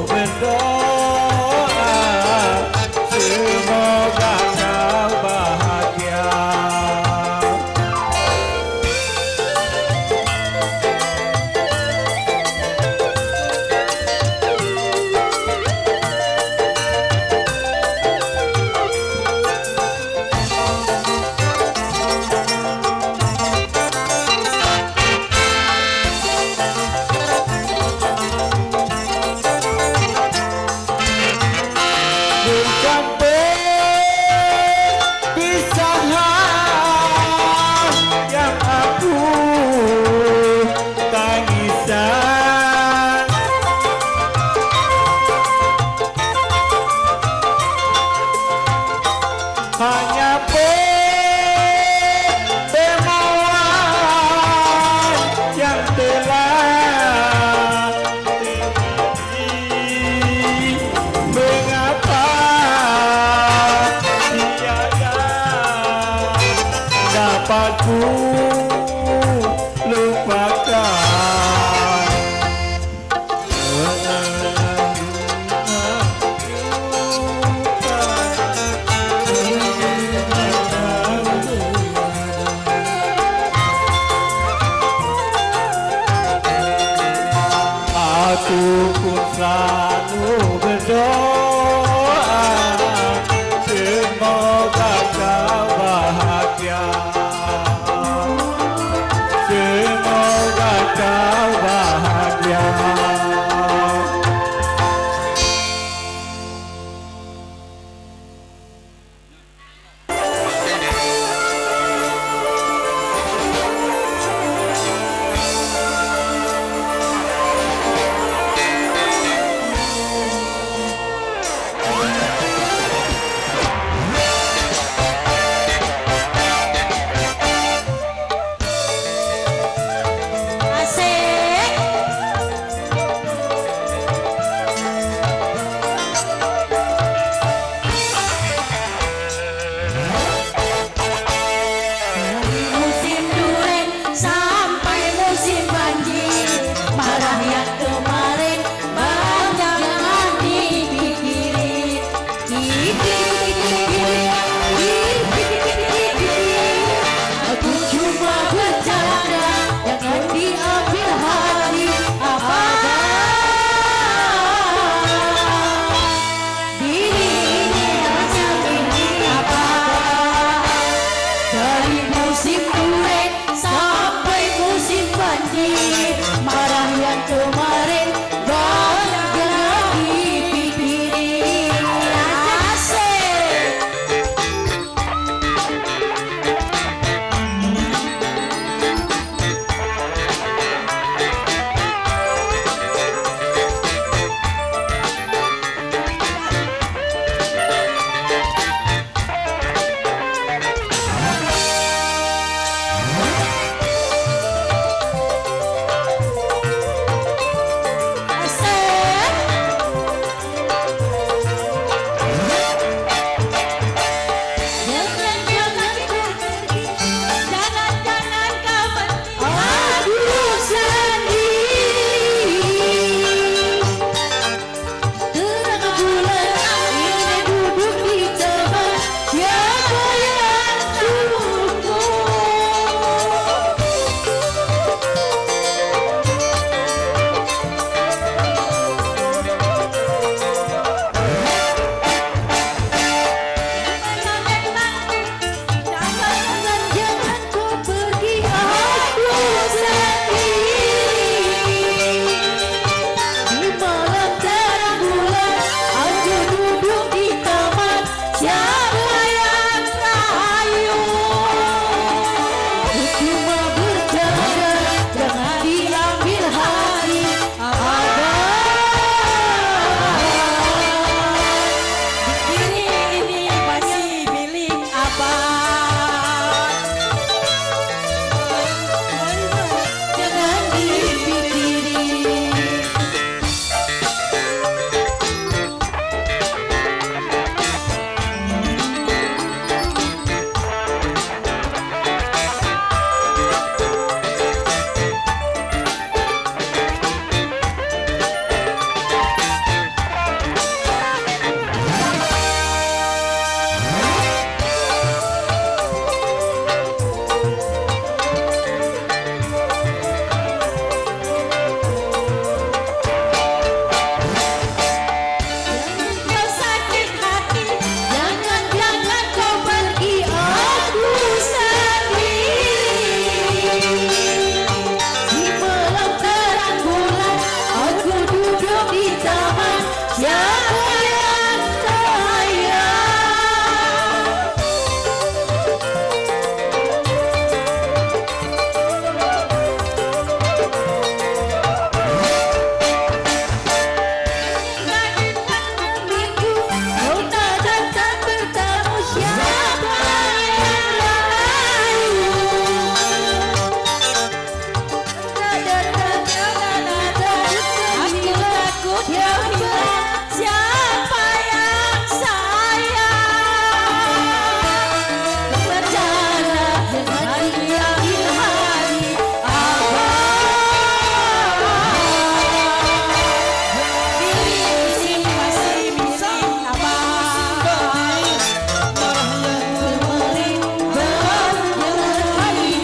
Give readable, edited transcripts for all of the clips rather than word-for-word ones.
berdoa semoga kau bahagia. Bukan perpisahan yang aku tangisan, hanya pertemuan yang telah terjadi. Mengapa tiada dapat ku lupakan? Aku pun selalu berdoa semoga kau bahagia, semoga kau bahagia. Siapa yang sayang bercanda dengan dia ilhami abang bising masih bising abang kemarin berjadi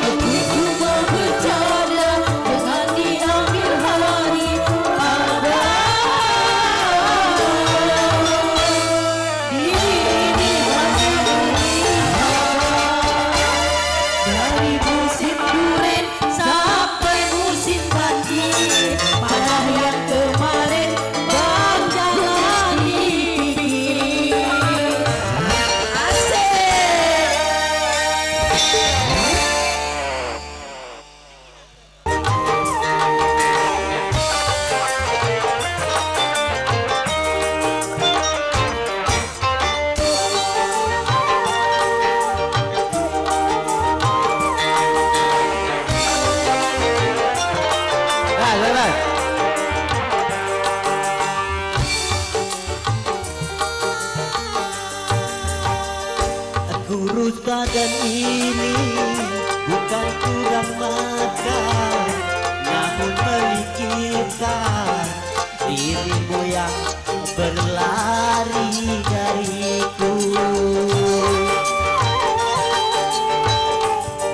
Aku mau bercanda dengan diambil hari abang Diri masih melihat dari musim duren sampai musim banjir pada yang kemarin bang jangan dipikir asik Kurus badan ini bukan kurang makan, namun memikirkan dirimu yang berlari dariku.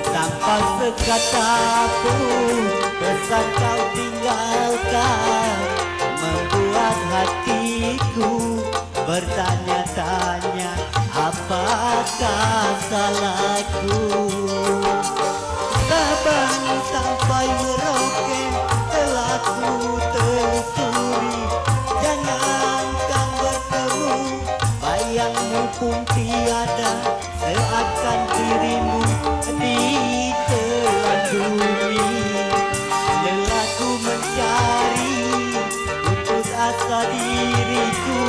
Tanpa sekata pun pesan kau tinggalkan, membuat hatiku bertanya-tanya apakah salahku. Sabang sampai Merauke telah ku telusuri, jangankan bertemu bayangmu pun tiada, seakan dirimu ditelanjuri. Lelahku mencari putus asa diriku,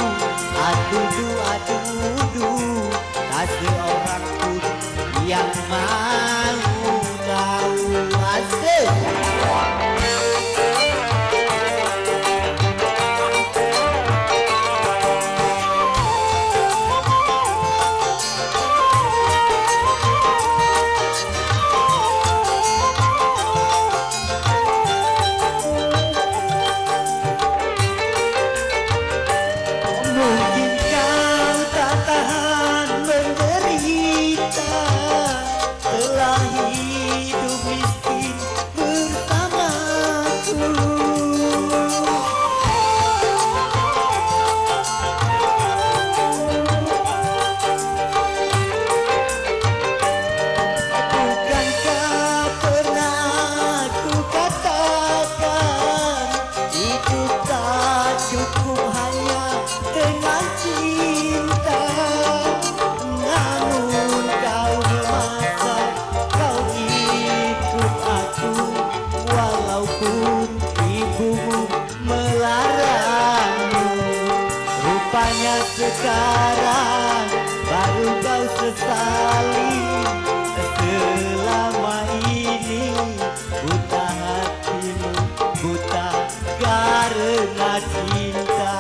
adudu, tak seorang pun yang mau tahu. Asik. Mungkin kau tak tahan menderita, telah hidup miskin bersamaku. Bukankah pernah ku katakan hidup tak cukup hanya dengan cinta, namun kau memaksa, kau ikut aku walaupun ibumu melarangmu. Rupanya sekarang baru kau sesali, selama ini buta hatimu, buta karena cinta.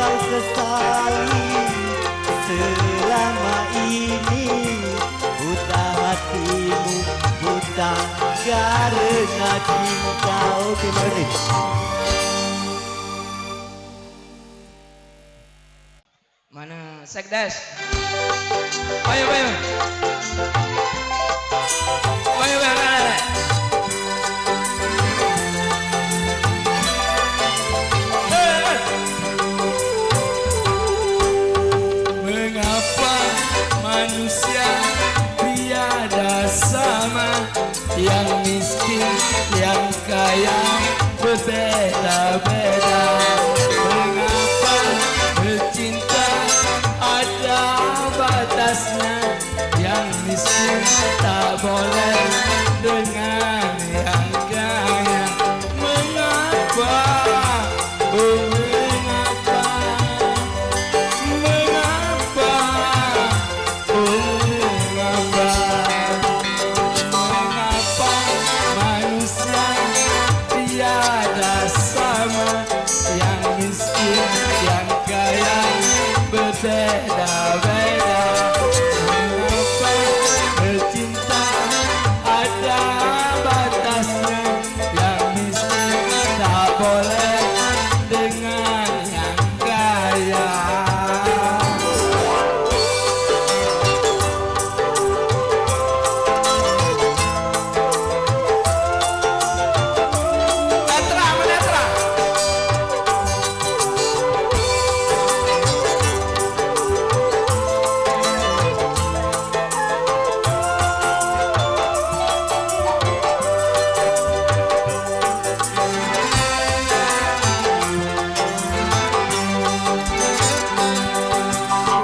kau sesali selama ini? Buta hatimu, buta karena cinta. Oke, mari. Mana Sekdes? Ayo, ayo. Ayo, ayo, ayo. Mengapa manusia tiada sama, yang miskin, yang kaya berbeda-beda? Mengapa bercinta ada batasnya, yang miskin tak boleh dengan yang kaya? Mengapa? Oh, mengapa? Mengapa? Oh, mengapa? Mengapa manusia tiada sama, yang miskin, yang kaya berbeda-beda? Mengapa bercinta ada batasnya, yang miskin tak boleh dengan yang kaya? Netra, menetra.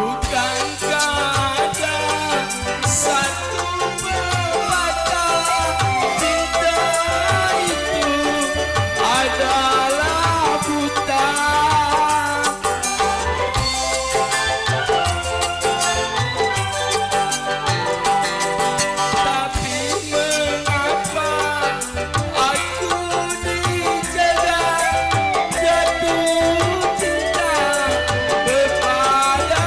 Bukankah ada satu pepatah, cinta itu adalah buta? Tapi mengapa aku dijerat jatuh cinta kepada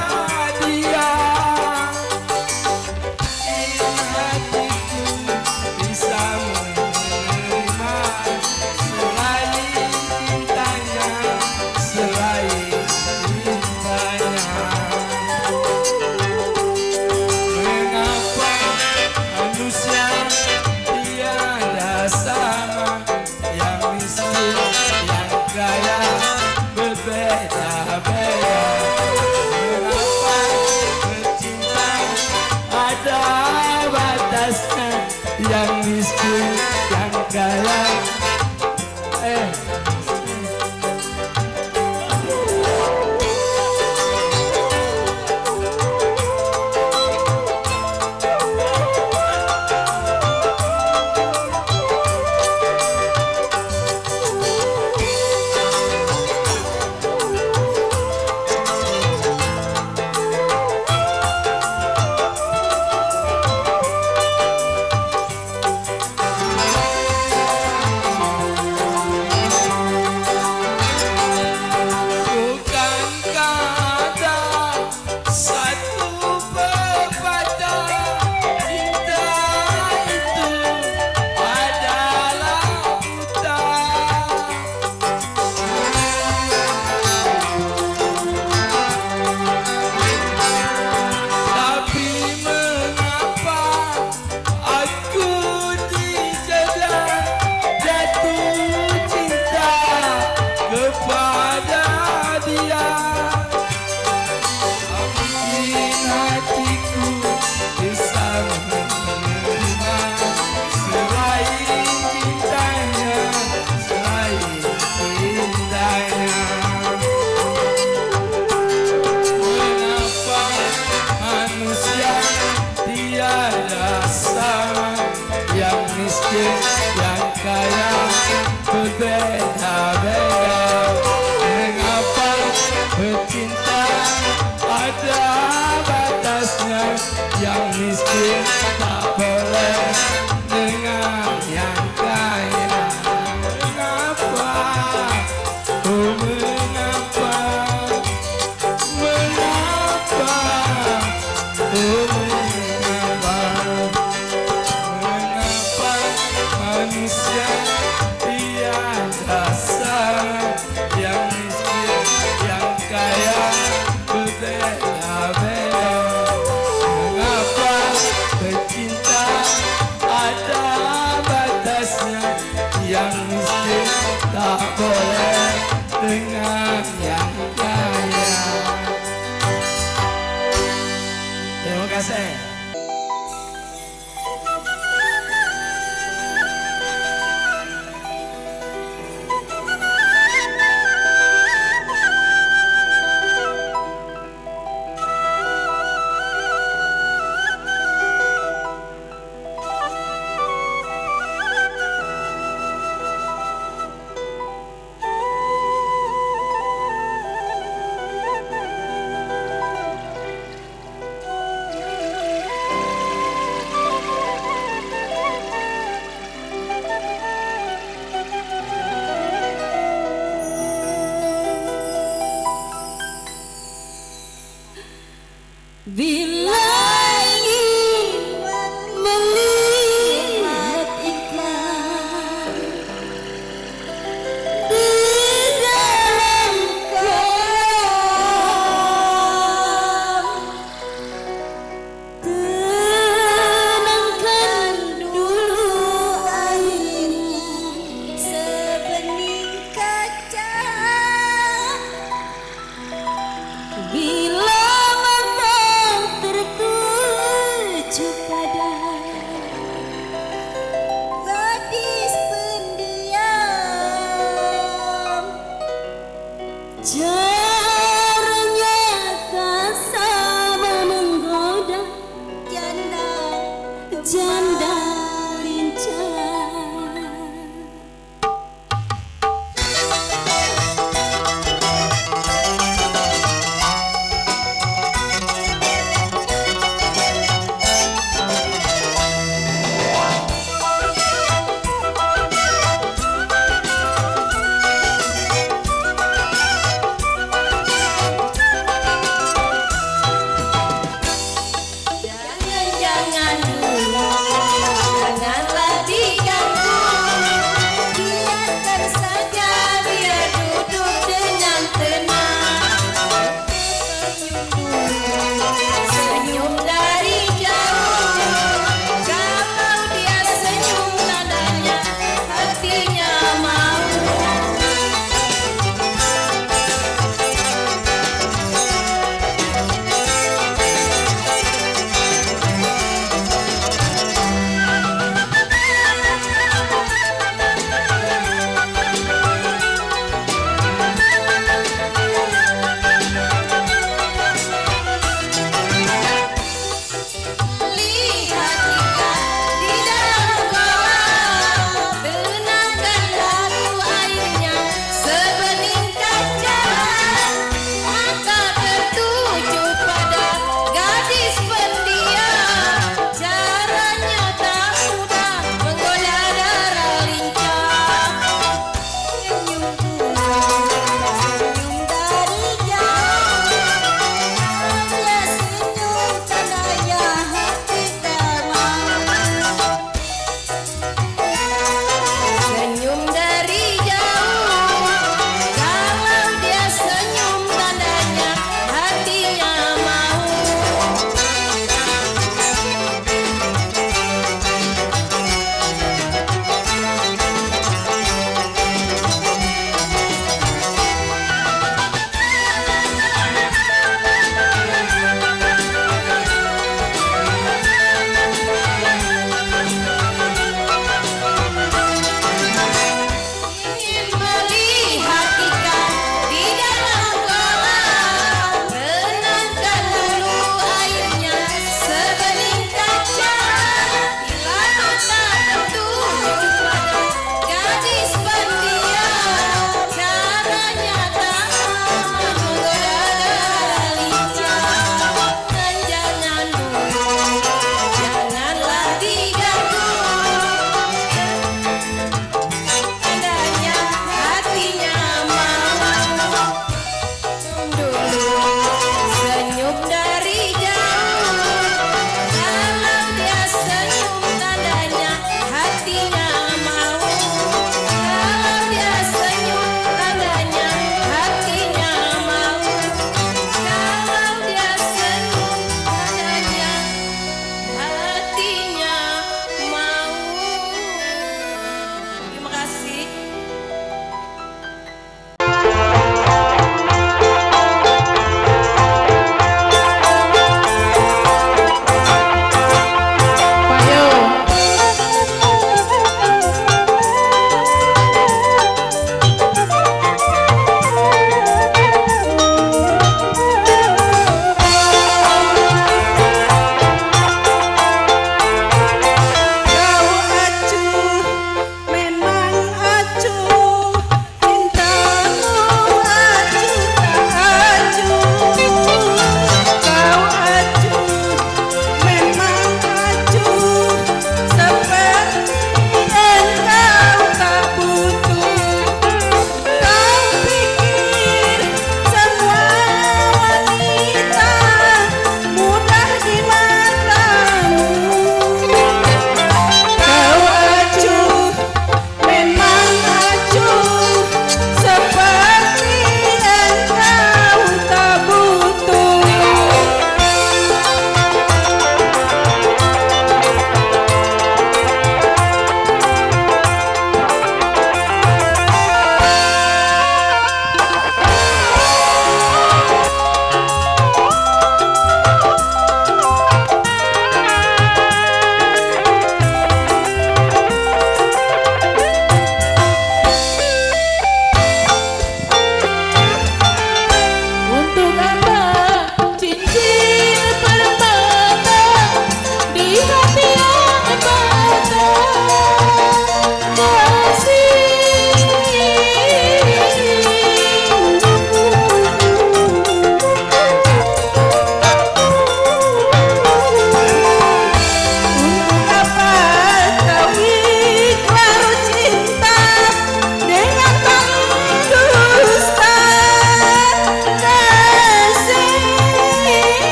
dia? Ingin hatiku bisa menerima selain cintanya, selain cintanya. Mengapa manusia tiada sama, yang miskin, yang kaya berbeda-beda? Mengapa bercinta ada batasnya, yang miskin, yang kaya? Bila ingin melihat iklan di dalam kolam, tenangkan dulu airnya sebening kaca. Bila mata tertuju pada gadis pendiam, caranya tak sama menggoda janda lincah.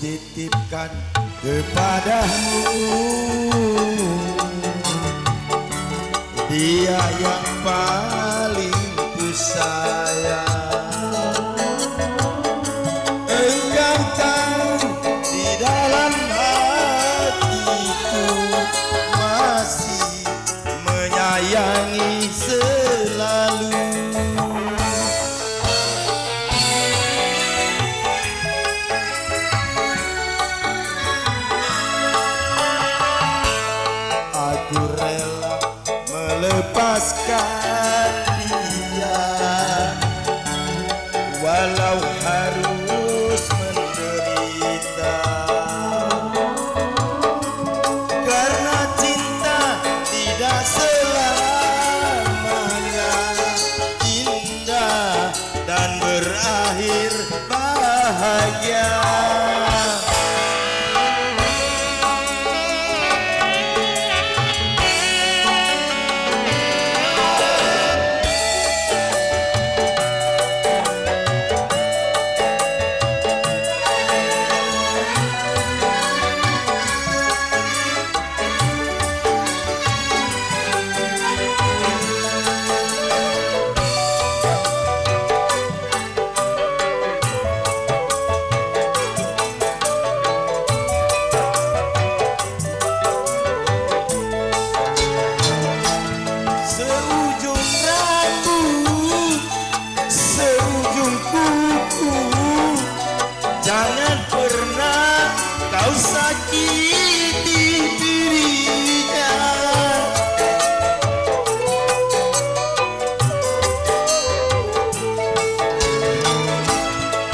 titipkan kepadamu dia yang paling ku sayang. Engkau tahu di dalam hatiku masih menyayangi selalu. Aku rela melepaskan dia walau harus menderita, karena cinta tidak selamanya indah dan berakhir bahagia. Seujung rambut, seujung kuku, jangan pernah kau sakiti dirinya.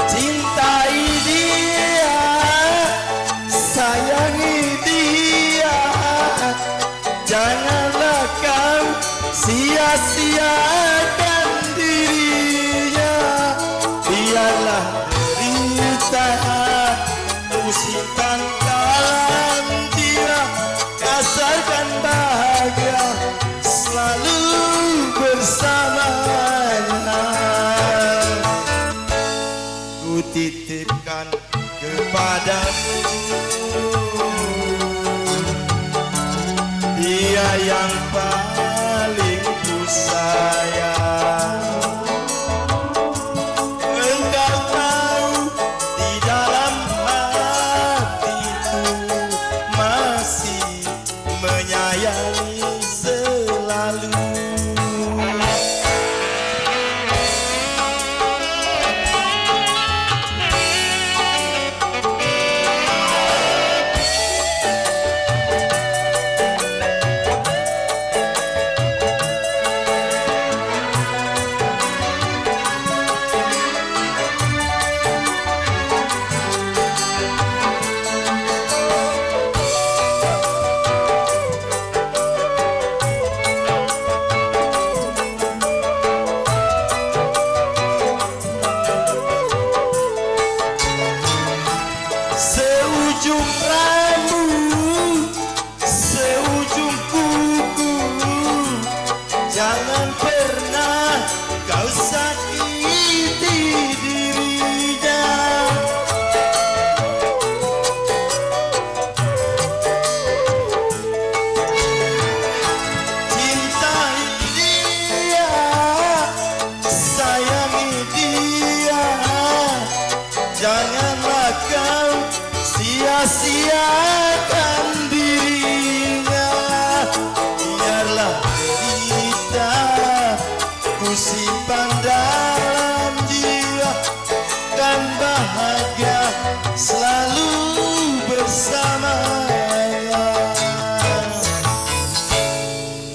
Cintai dia, sayangi dia, janganlah kau sia-siakan dirinya. Biarlah derita ku simpan dalam jiwa, asalkan bahagia selalu bersamanya. Ku titipkan kepadamu dia yang paling ku sayang. Engkau tahu di dalam hatiku masih menyayangi selalu. Seujung rambut, seujung kuku, jangan pernah kau sakiti dirinya. Cintai dia, sayangi dia, janganlah kau sia-siakan dirinya. Biarlah derita ku simpan dalam jiwa, dan bahagia selalu bersamanya.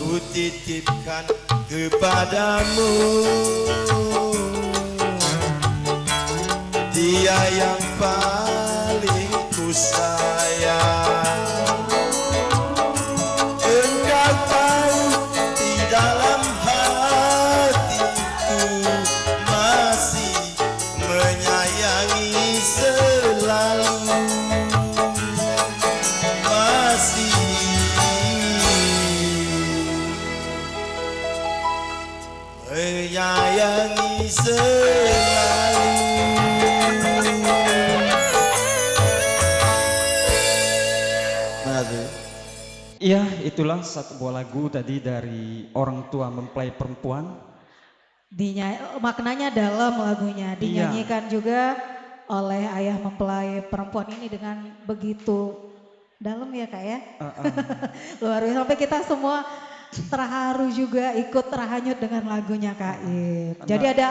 Ku titipkan kepadamu dia yang paling ku sayang. Engkau tahu di dalam hatiku masih menyayangi selalu, masih menyayangi selalu. Iya, itulah satu buah lagu tadi dari orang tua mempelai perempuan. Maknanya dalam lagunya, Iya. dinyanyikan juga oleh ayah mempelai perempuan ini dengan begitu dalam ya kak ya. Luar biasa, sampai kita semua terharu juga ikut terhanyut dengan lagunya Kak Ip. Jadi ada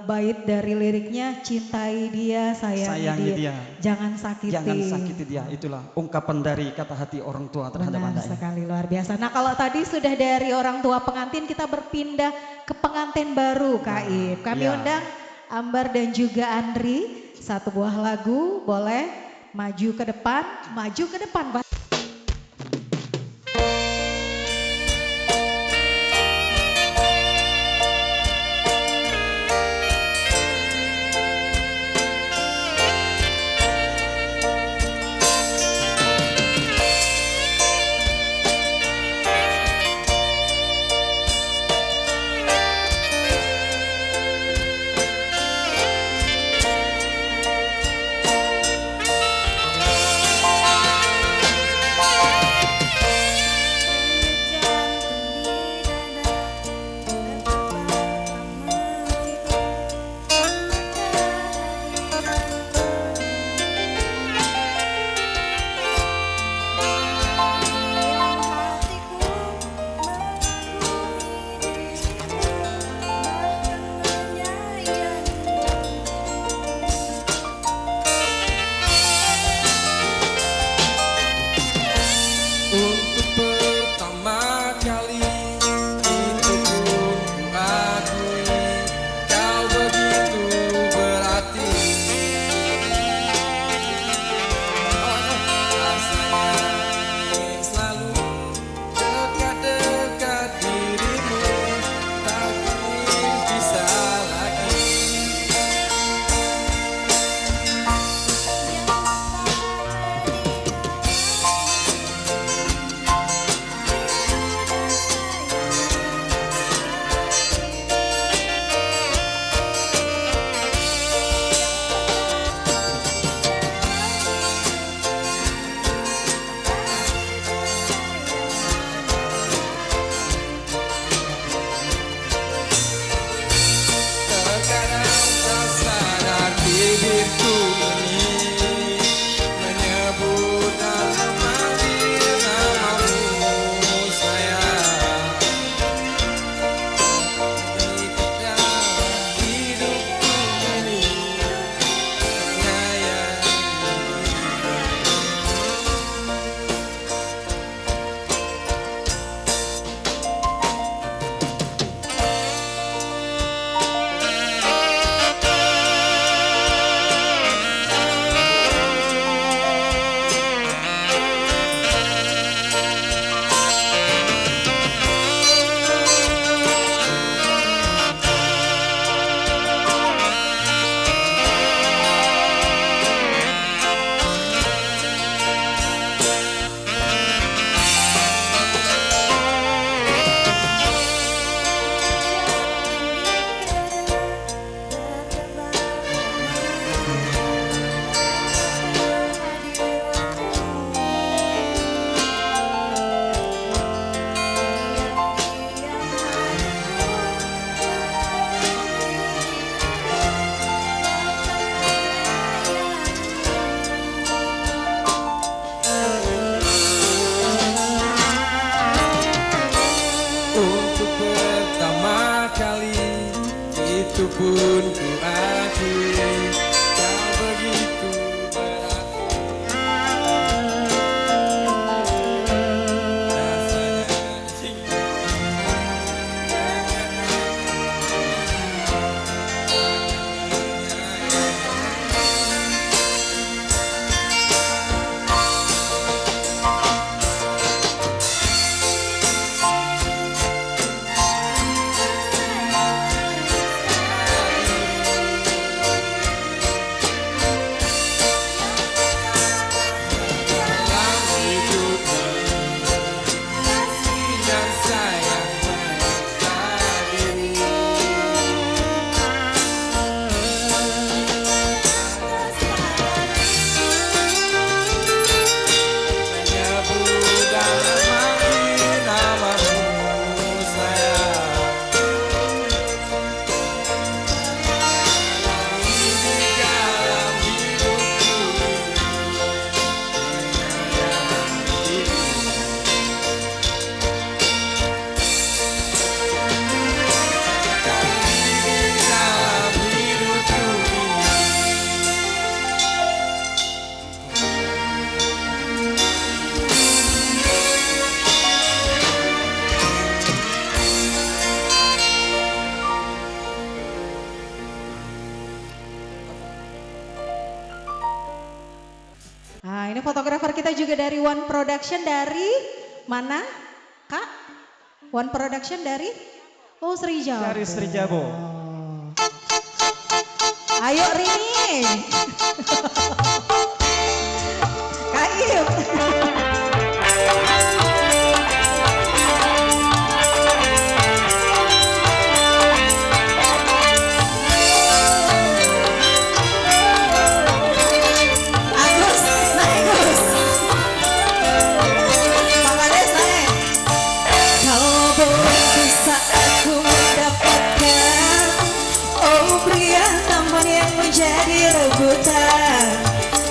bait dari liriknya, cintai dia, sayangi dia, jangan sakiti. Jangan sakiti dia, itulah ungkapan dari kata hati orang tua terhadap Benar Anda. sekali, luar biasa. Nah kalau tadi sudah dari orang tua pengantin, kita berpindah ke pengantin baru Kak Ip. Kami iya. undang Ambar dan juga Andri, satu buah lagu, boleh maju ke depan, maju ke depan. ini fotografer kita juga dari One Production dari mana? Kak? One Production dari? Oh, Sri Jabo. Dari Sri Jabo. Ayo Rini. Kak Iyuk. Agus, naik Gus. Makanya naik. Kalau boleh bisa aku mendapatkan, oh pria tampan yang menjadi rebutan,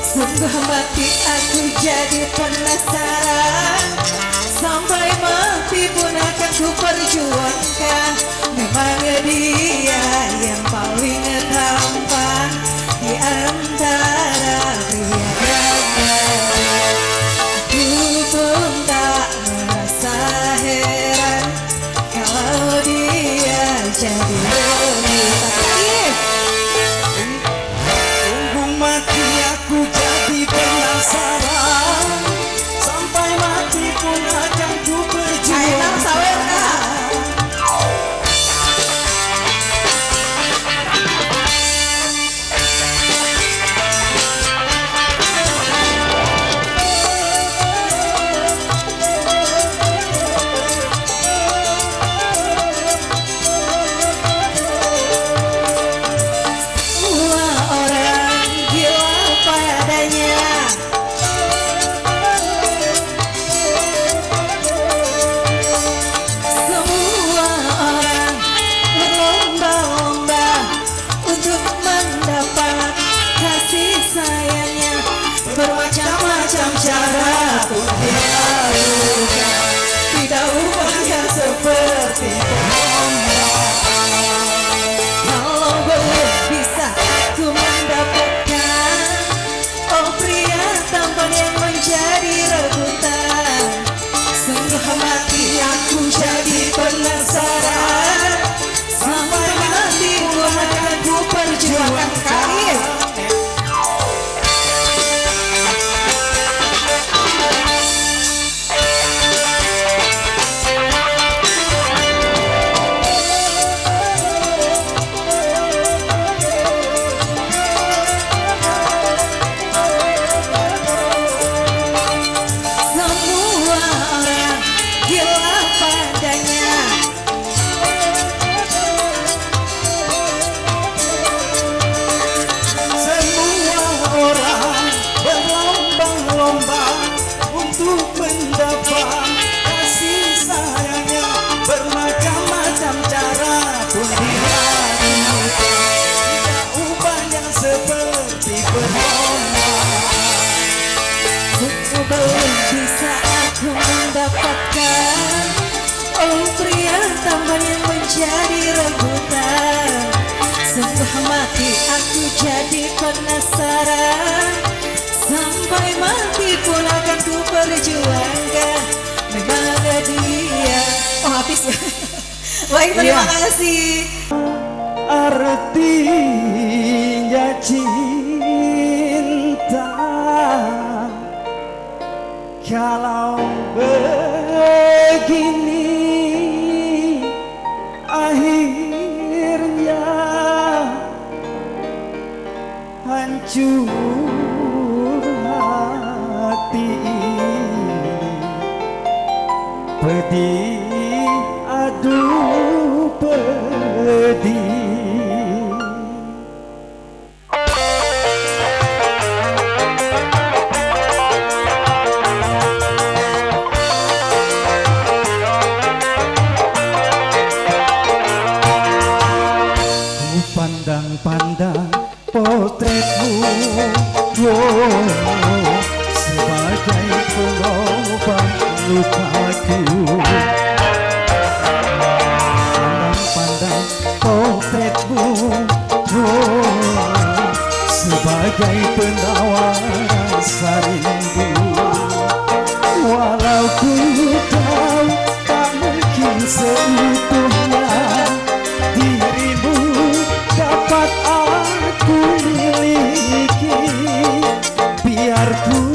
sungguh mati aku jadi penasaran, sampai mati pun akan ku perjuangkan. Memang dia yang paling tampan di antara pria dan aku pun tak merasa heran kalau dia jadi rebutan. Tunggu mati aku jadi penasaran, sampai mati pun akan ku Kainang sawer perjuangkan. Kak. Semua orang gila padanya, semua orang berlomba-lomba untuk mendapat kasih sayangnya, bermacam-macam cara pun dilakukan, tidak upaya seperti kalau boleh bisa aku mendapatkan, oh pria tampan yang menjadi rebutan, sungguh mati aku jadi penasaran, sampai mati pun akan ku perjuangkan. Semua orang gila padanya, Semua orang berlomba-lomba untuk mendapat kasih sayangnya, bermacam-macam cara pun dilakukan, tidak upaya seperti perlombaan. sungguh belum bisa aku mendapatkan, oh pria tampan yang menjadi rebutan, sungguh mati aku jadi penasaran, sampai mati pun akan ku perjuangkan. Memang dia. Oh habis ya. Baik, terima kasih. Artinya cinta kalau begini akhirnya hancur hati, pedih aduh pedih. Ku pandang-pandang potretmu, oh, sebagai pengobat lukaku. Pandang-pandang potretmu, oh, sebagai penawar rasa rindu. Walau ku tahu tak mungkin seutuhnya dirimu dapat aku miliki, biar ku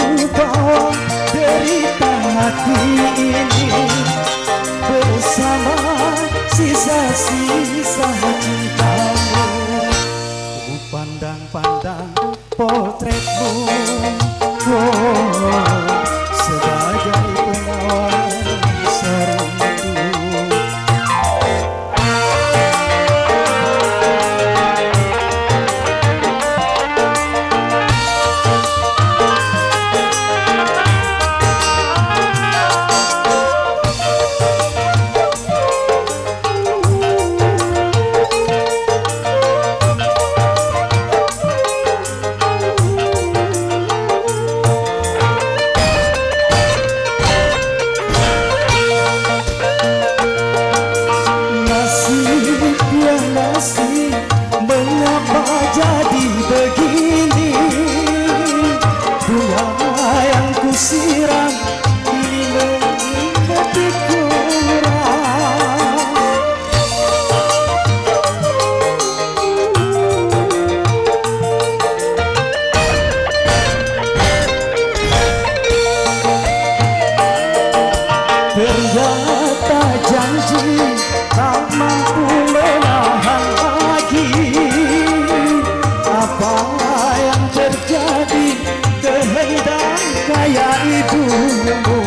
kayak ibumu.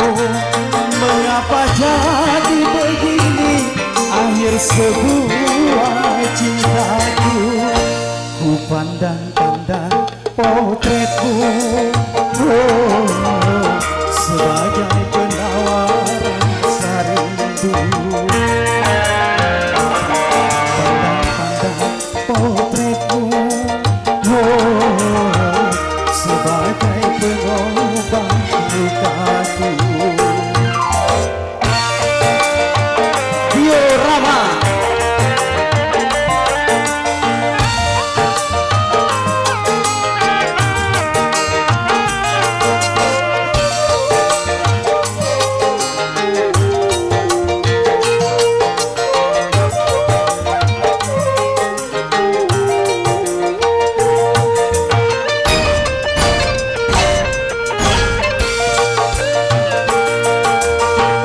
Mengapa jadi begini akhir sebuah cintaku. Ku pandang-pandang potretmu, oh, sebagai penawar rasa rindu. Pandang-pandang potretmu, oh, sebagai pengobat lukaku. Diorama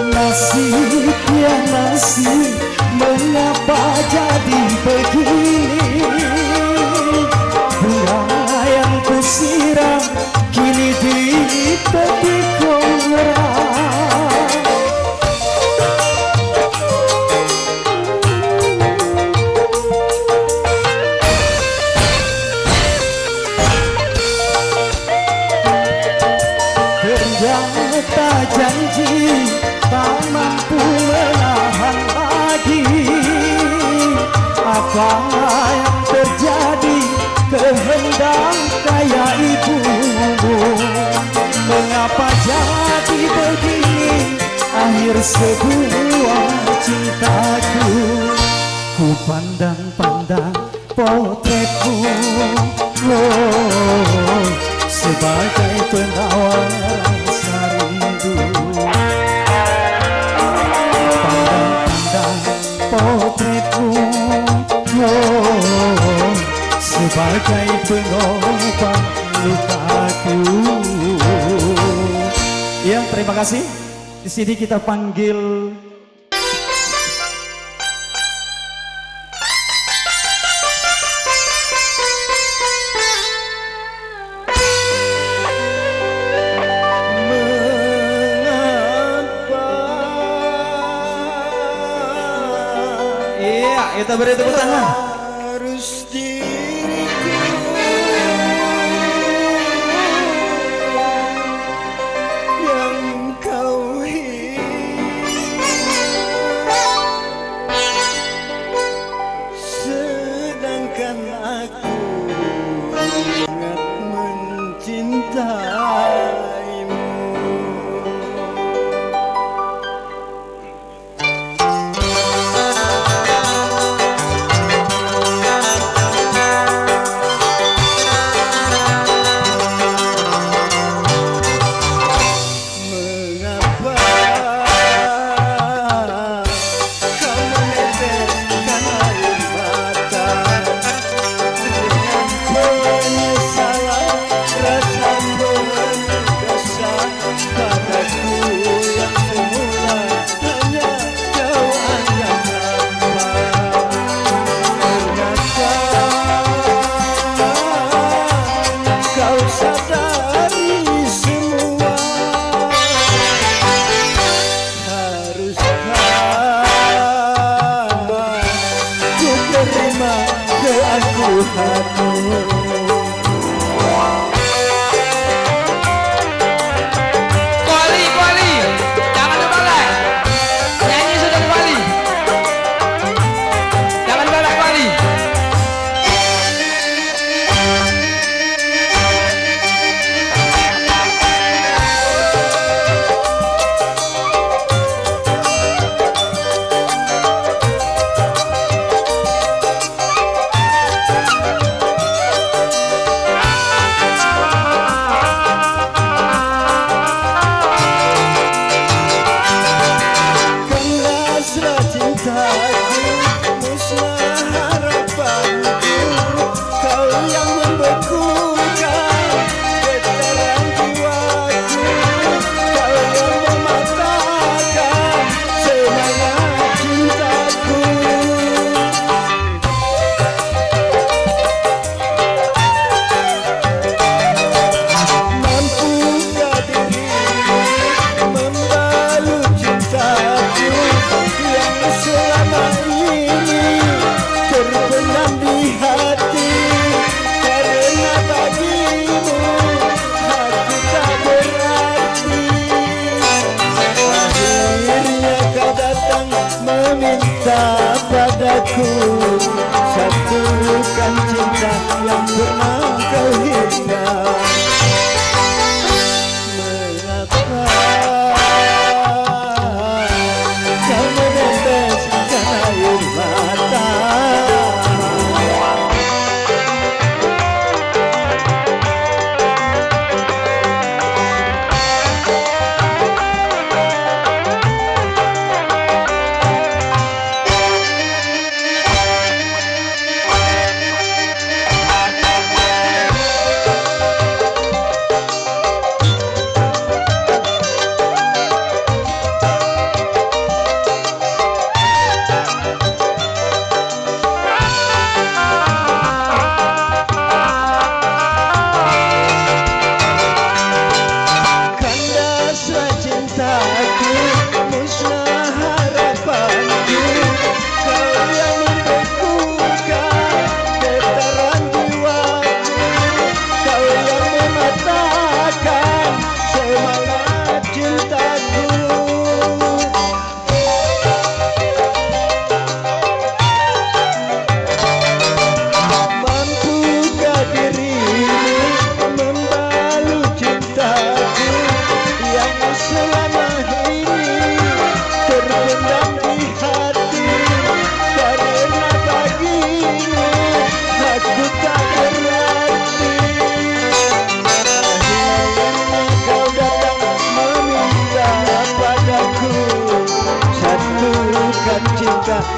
nasib ya nasib, mengapa jadi begini. Bunga yang kusiram kini dipetik orang. Ternyata janji tak mampu menahan lagi. Apa yang terjadi, kehendak kayak ibumu. Mengapa jadi begini akhir sebuah cintaku. Ku pandang-pandang potretmu, oh, sebagai penawar rasa rindu. Pandang-pandang potretmu, oh, sebagai pengobat lukaku. Ya, terima kasih. Di sini kita panggil kita beri tepuk tangan. Harus diriku yang kau sedangkan aku sangat mencintaimu. Penyesalan rasa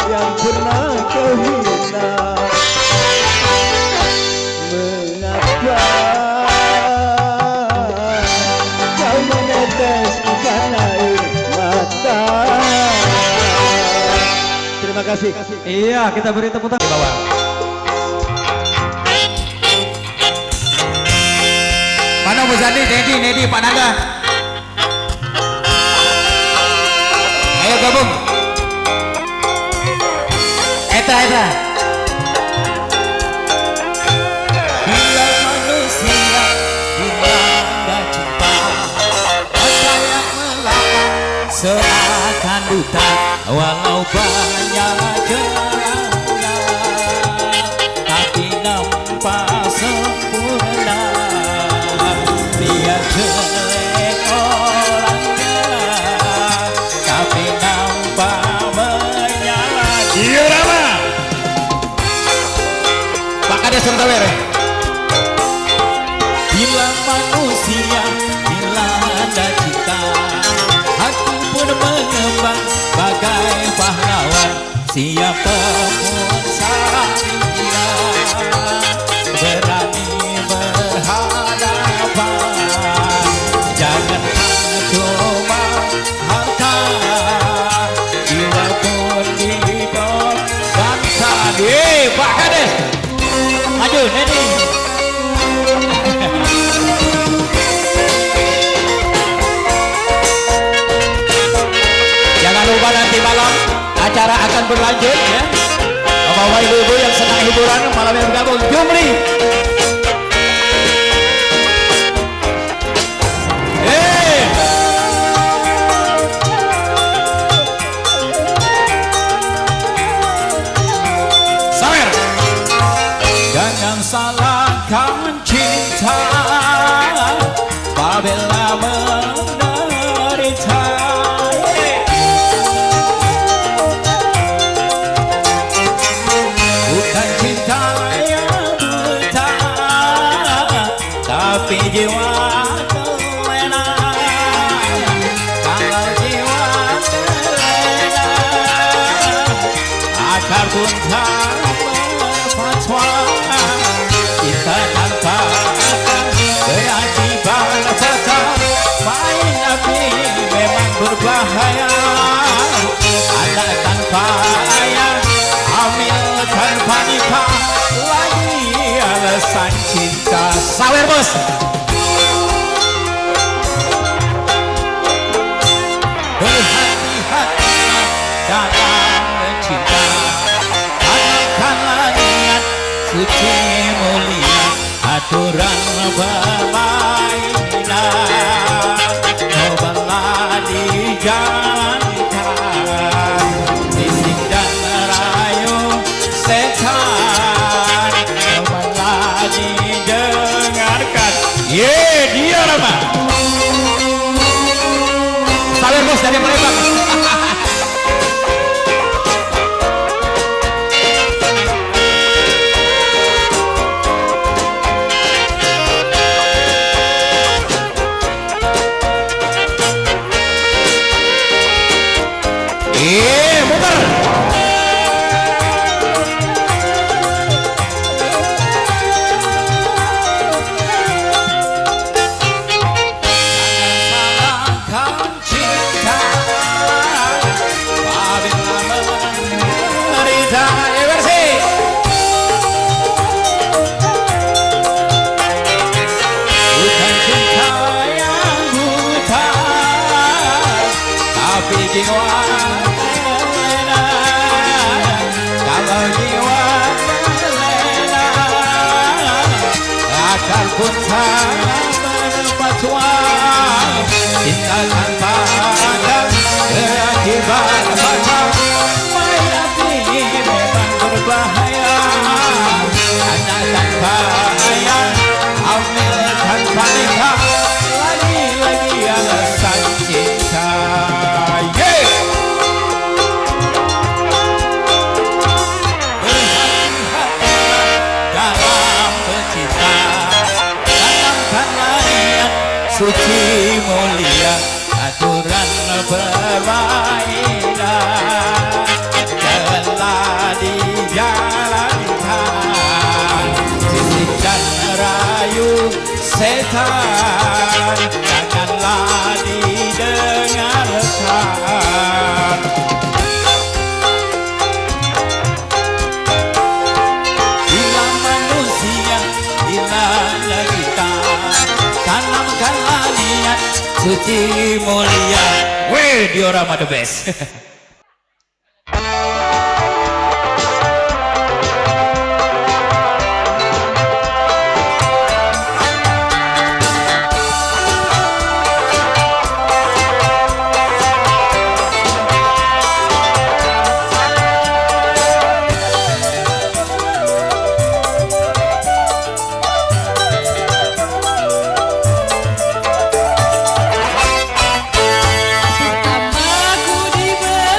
yang pernah kau hina. Mengapa kau meneteskan air mata? Terima kasih. Iya, kita beri tepuk tangan di bawah. Mana Bu Sandi, Nedi, Pak Naga. Ayo gabung. Eta. Bila manusia dilanda cinta, maka yang melawan seakan duta. Walau banyak jalannya, tapi nampak sempurna. Biar jelek orangnya, tapi nampak menyala. Iya Rama. Pak Kades Sentawer. Bila manusia dilanda cinta, hati pun mengembang bagai pahlawan. Siapa pun dia berani berhadapan. Jangan cuma harta, jiwa pun dikorbankan. Pak Kades. Maju Nedi. Jangan lupa nanti malam acara akan berlanjut ya. Bapak ibu-ibu yang senang hiburan malam yang bergabung Jumri. Sawer. Jangan salahkan cinta apabila menderita. Bukan cinta yang buta, tapi jiwa terlena. Kalau jiwa terlena, akar pun tak berfatwa. Kita tanpa kewajiban fatal, main api memang berbahaya. Anak tanpa ayah, hamil tanpa nikah, lagi alasan cinta. Sawer bos. Berhati-hati dalam cinta, tanamkanlah niat suci mulia, aturan permainan cobalah dijalankan. Bisik dan rayu setan cobalah didengarkan. Dia Rama. Sawer bos dari Palembang. Muter. Salahkan cinta apabila menderita. Ayo bersih. Bukan cinta yang buta, tapi jiwa terlena. Kalau jiwa terlena, akal pun tak berfatwa. Cinta tanpa akal berakibat fatal. Main api memang berbahaya. Anak tanpa ayah, hamil tanpa nikah, lagi-lagi alasan cinta. Berhati-hatilah dalam bercinta, tanamkanlah niat suci mulia, aturan permainan. Jangan di jalan hitam, bisik dan rayu setan, janganlah didengarkan. Bila manusia, bila kita tanamkanlah niat suci mulia. Weh, diorama the best. Pertama ku diberi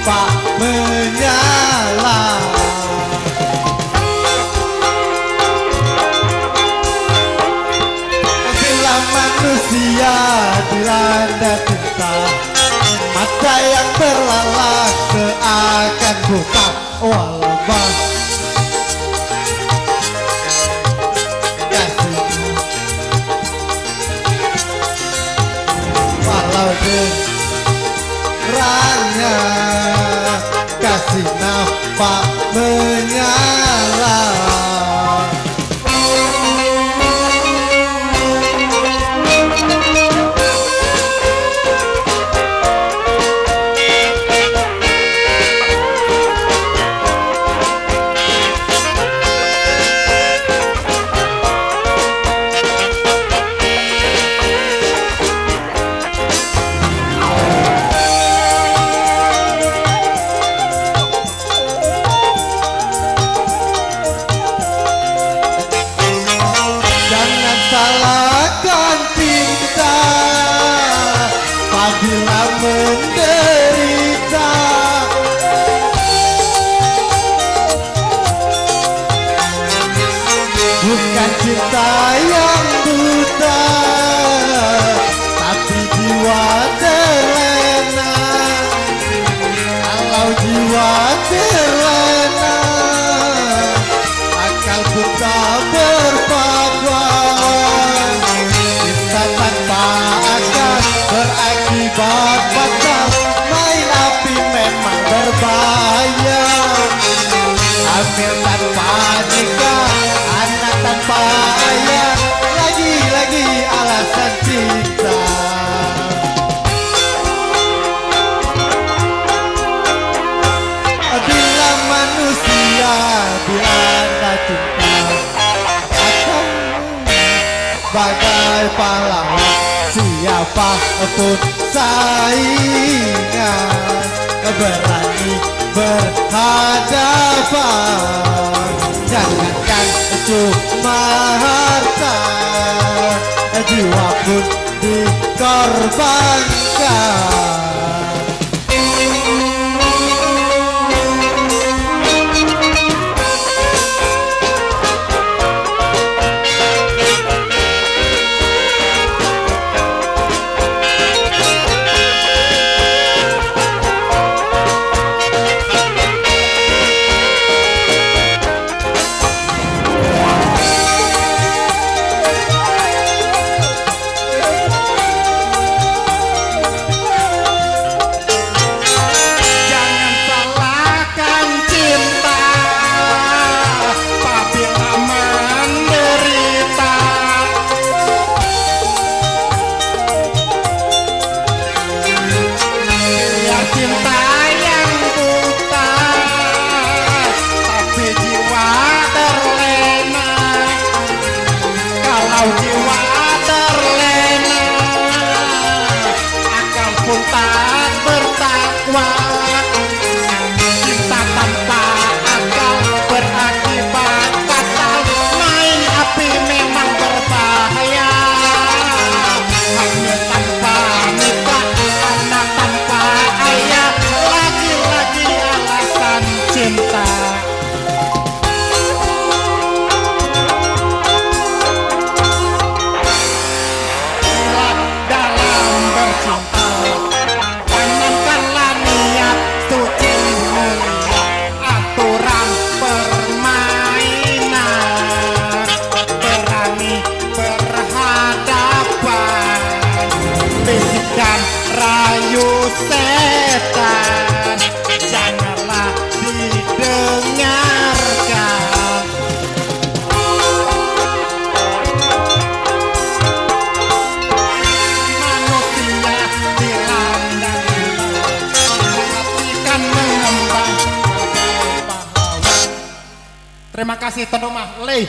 nampak menyala. Bila manusia dilanda cinta, mata yang berlalak seakan buta. Walau kasihnya, walau deranya, kasih nampak menyala. Salahkan cinta apabila menderita. Bukan cinta yang buta, tapi jiwa terlena. Kalau jiwa terlena, akal pun tak berpaduan. Cinta tanpa akal berakibat fatal. Main api memang berbahaya. Hamil tanpa nikah, anak tanpa ayah, lagi-lagi alasan cinta. Bila manusia dilanda cinta, akan bagai pahlawan. Siapa pun saingan, berani berhadapan. Jangankan cuma harta, jiwa pun dikorbankan. Terima kasih tuan rumah. Leh.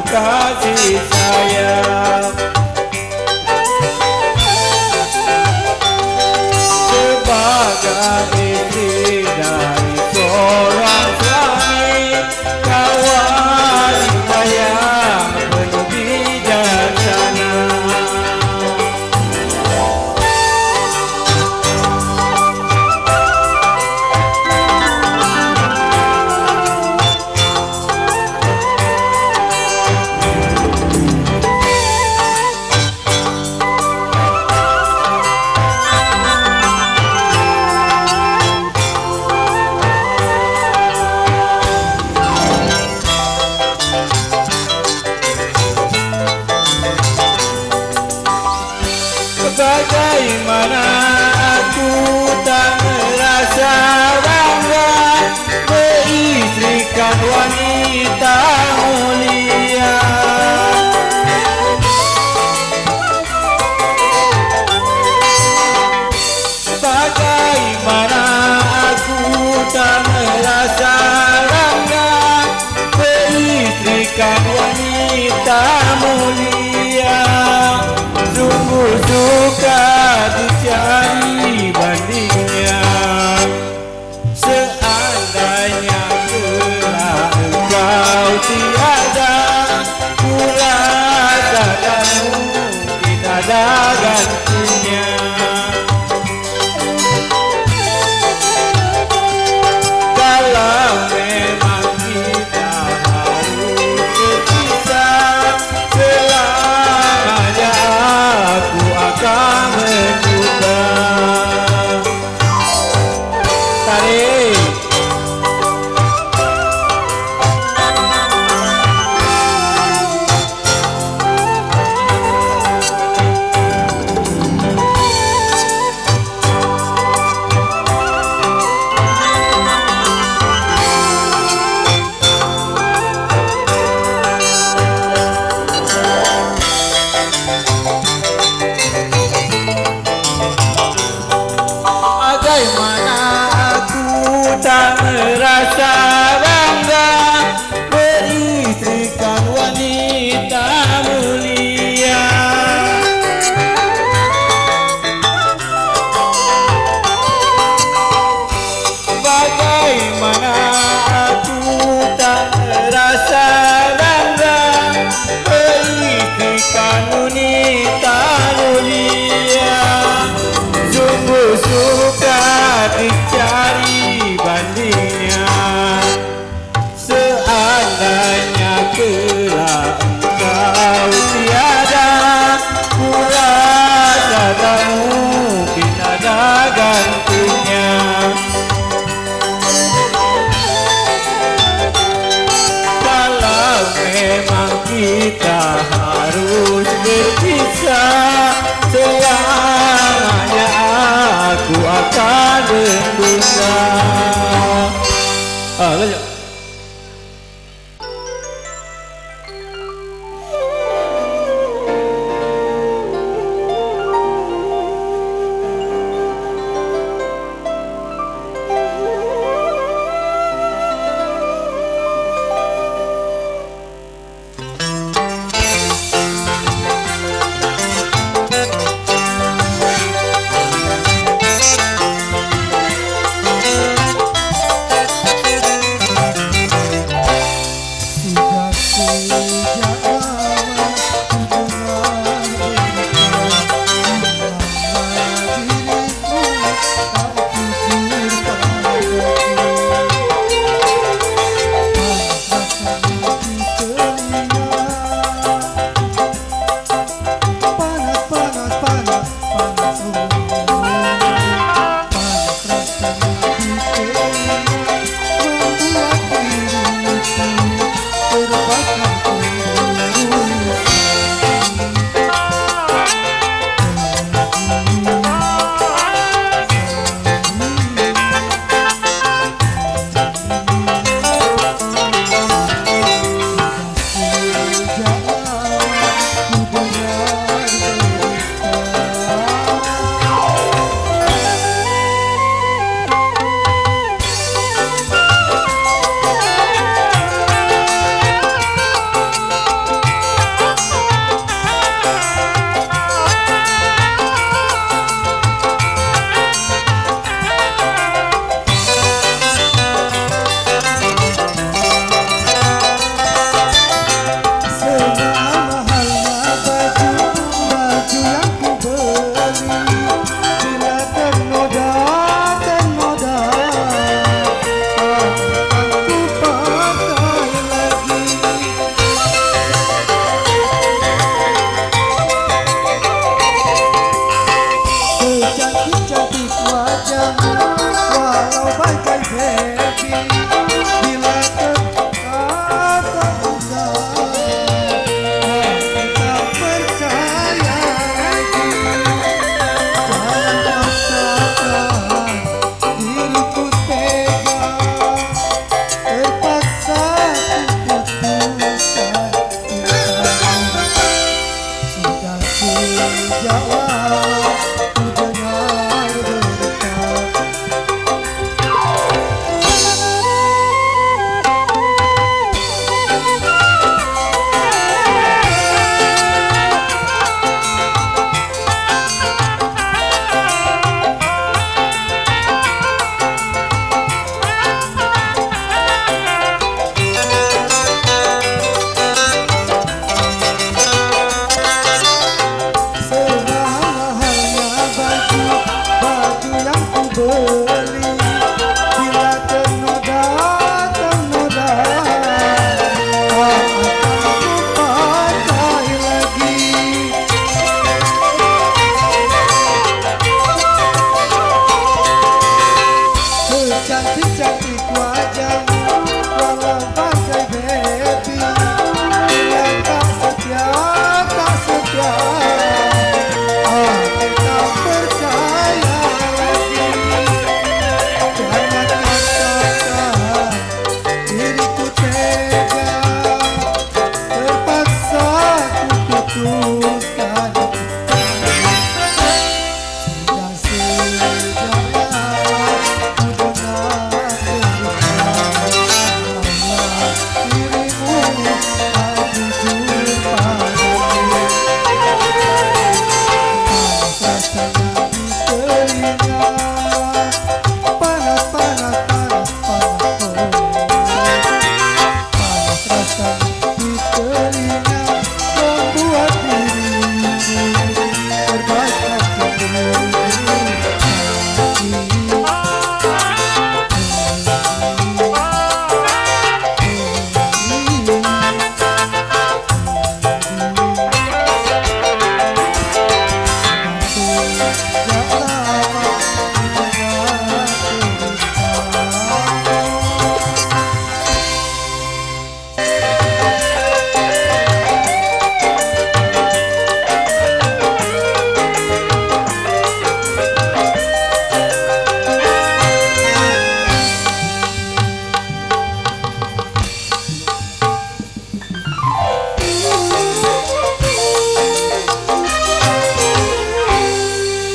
kasih sayang. Sebagai istri dari seorang suami, kau wanita yang penuh bijaksana. Bagaimana aku tak merasa bangga beristrikan wanita mulia. Bagaimana aku tak merasa bangga beristrikan wanita mulia. Sungguh suka dicari bandingnya. Seandainya kelak engkau tiada, ku rasa kamu tidak ada gantinya. Kalau memang kita harus berpisah, selamanya aku akan mencoba. Tarik. Bagaimana aku tak merasa bangga beristrikan wanita mulia. Bagaimana aku tak merasa bangga beristrikan wanita mulia. Sungguh suka dicari bandingnya. Seandainya kelak engkau tiada, ku rasa tak mungkin ada gantinya. Kalau memang kita harus berpisah, selamanya aku akan berdosa. Lanjut.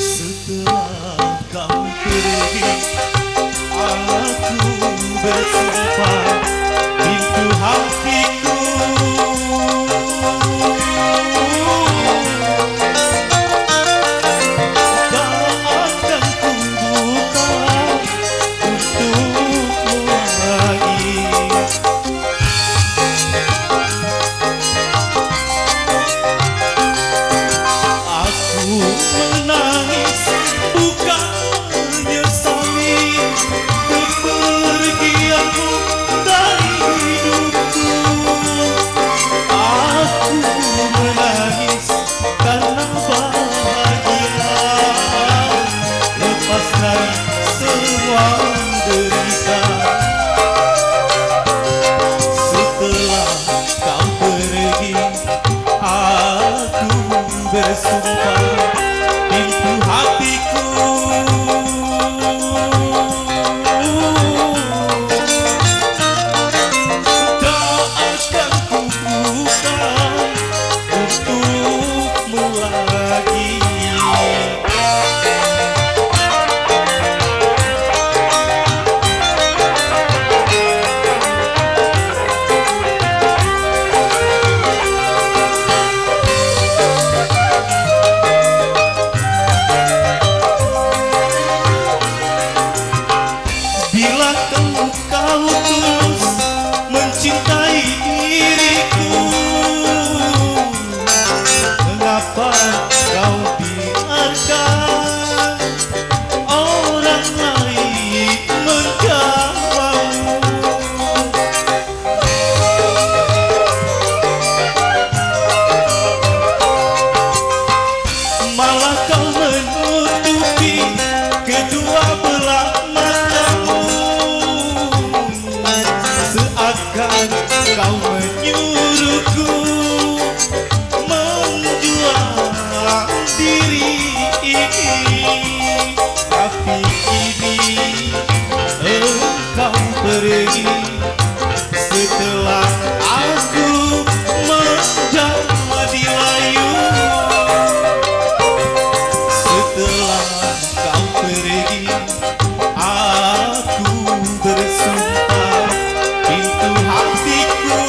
Setelah kau pergi, aku bersumpah pintu hatiku tak akan kubuka untukmu lagi. Aku menangis bukan menyesali kepergianmu dari hidupku. Aku menangis karena bahagia lepas dari semua derita. Setelah kau pergi, aku bersumpah pintu hatiku tak akan kubuka untukmu lagi. Bila kau tulus mencintai diriku, mengapa kau biarkan orang lain menjamahmu? Malah kau menutupi kedua belah matamu, seakan kau menyuruhku menjual diri ini. Tapi kini engkau pergi setelah aku menjadi layu. Setelah kau pergi, aku bersumpah pintu hatiku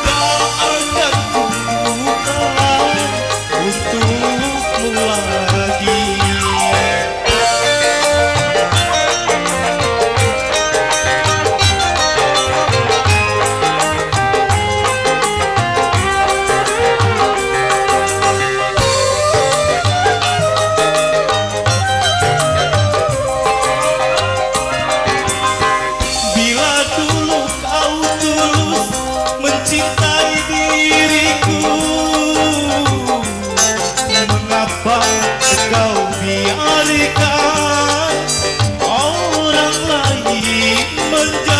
tak akan kubuka untukmu lagi. Bila dulu kau tulus mencintai diriku, mengapa kau biarkan orang lain menjadi